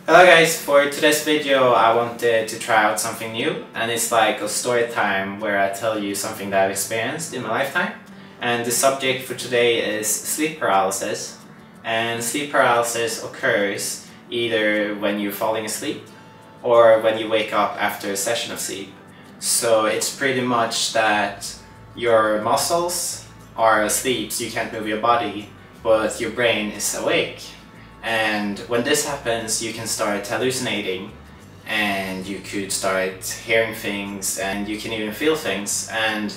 Hello guys, for today's video I wanted to try out something new, and it's like a story time where I tell you something that I've experienced in my lifetime. And the subject for today is sleep paralysis. And sleep paralysis occurs either when you're falling asleep or when you wake up after a session of sleep. So it's pretty much that your muscles are asleep, so you can't move your body, but your brain is awake. And when this happens, you can start hallucinating, and you could start hearing things, and you can even feel things. And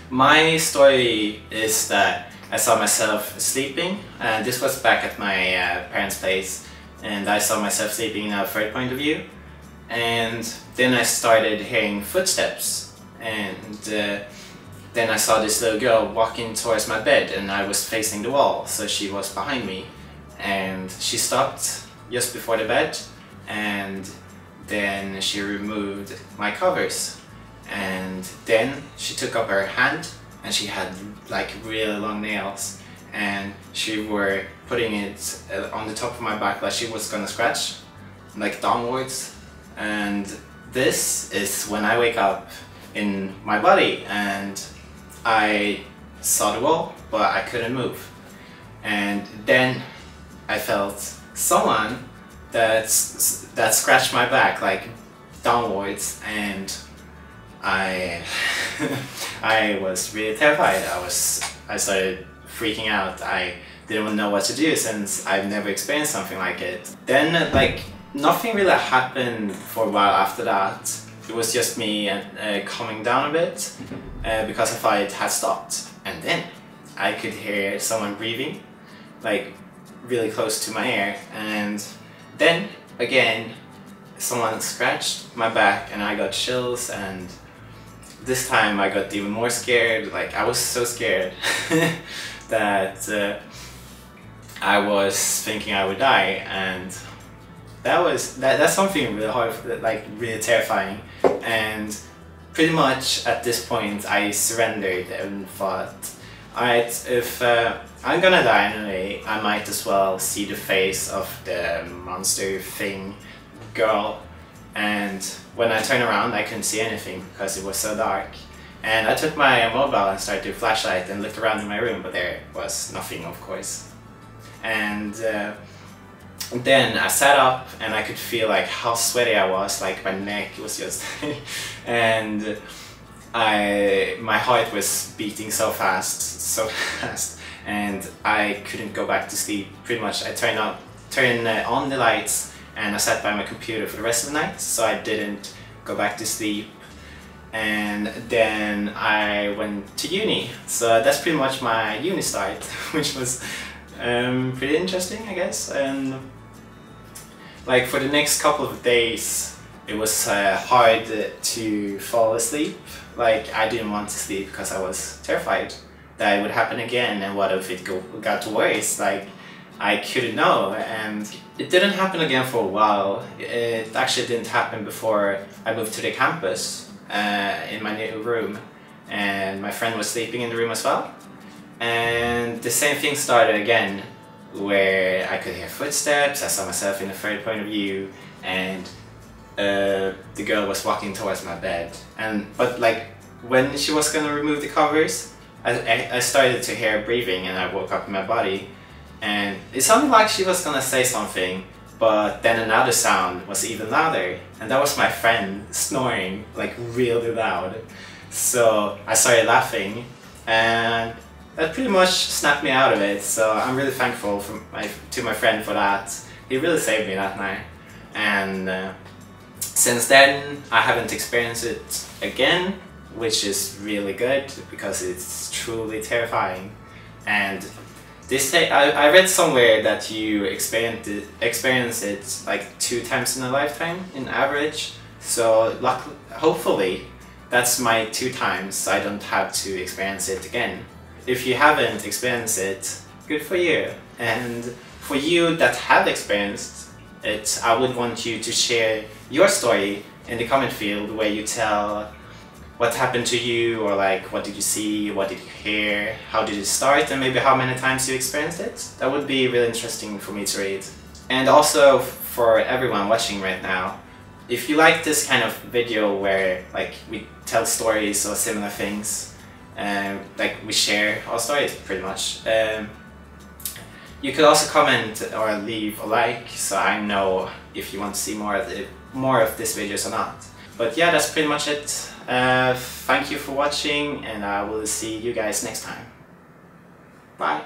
my story is that I saw myself sleeping, and this was back at my parents' place, and I saw myself sleeping in a third point of view. And then I started hearing footsteps, and then I saw this little girl walking towards my bed, and I was facing the wall, so she was behind me. And she stopped just before the bed, and then she removed my covers, and then she took up her hand, and she had like really long nails, and she were putting it on the top of my back like she was gonna scratch, like downwards. And this is when I wake up in my body, and I saw the wall but I couldn't move. And then I felt someone that scratched my back like downwards, and I I was really terrified. I started freaking out. I didn't know what to do since I've never experienced something like it. Then like nothing really happened for a while after that. It was just me calming down a bit because I thought it had stopped. And then I could hear someone breathing, like really close to my ear, and then again someone scratched my back and I got chills, and this time I got even more scared. Like I was so scared that I was thinking I would die, and that's something really hard, like really terrifying. And pretty much at this point I surrendered and thought, alright, if I'm gonna die anyway, I might as well see the face of the monster thing girl. And when I turned around I couldn't see anything because it was so dark. And I took my mobile and started a flashlight and looked around in my room, but there was nothing, of course. And then I sat up and I could feel like how sweaty I was, like my neck was just and my heart was beating so fast, and I couldn't go back to sleep. Pretty much I turned on the lights and I sat by my computer for the rest of the night, so I didn't go back to sleep. And then I went to uni, so that's pretty much my uni start, which was pretty interesting, I guess. And like for the next couple of days it was hard to fall asleep. Like I didn't want to sleep because I was terrified that it would happen again, and what if it got worse? Like I couldn't know. And it didn't happen again for a while. It actually didn't happen before I moved to the campus in my new room, and my friend was sleeping in the room as well. And the same thing started again, where I could hear footsteps, I saw myself in the third point of view, and the girl was walking towards my bed. But like when she was gonna remove the covers, I started to hear breathing, and I woke up in my body, and it sounded like she was gonna say something, but then another sound was even louder, and that was my friend snoring like really loud. So I started laughing, and that pretty much snapped me out of it. So I'm really thankful to my friend for that. He really saved me that night. And since then I haven't experienced it again, which is really good because it's truly terrifying. And I read somewhere that you experience it like 2 times in a lifetime in average. So hopefully that's my 2 times. I don't have to experience it again. If you haven't experienced it, good for you. And for you that have experienced it, I would want you to share your story in the comment field, where you tell what happened to you, or like what did you see, what did you hear, how did it start, and maybe how many times you experienced it. That would be really interesting for me to read. And also for everyone watching right now, if you like this kind of video where like we tell stories or similar things, like we share our stories pretty much, you could also comment or leave a like so I know if you want to see more of these videos or not. But yeah, that's pretty much it. Thank you for watching, and I will see you guys next time. Bye!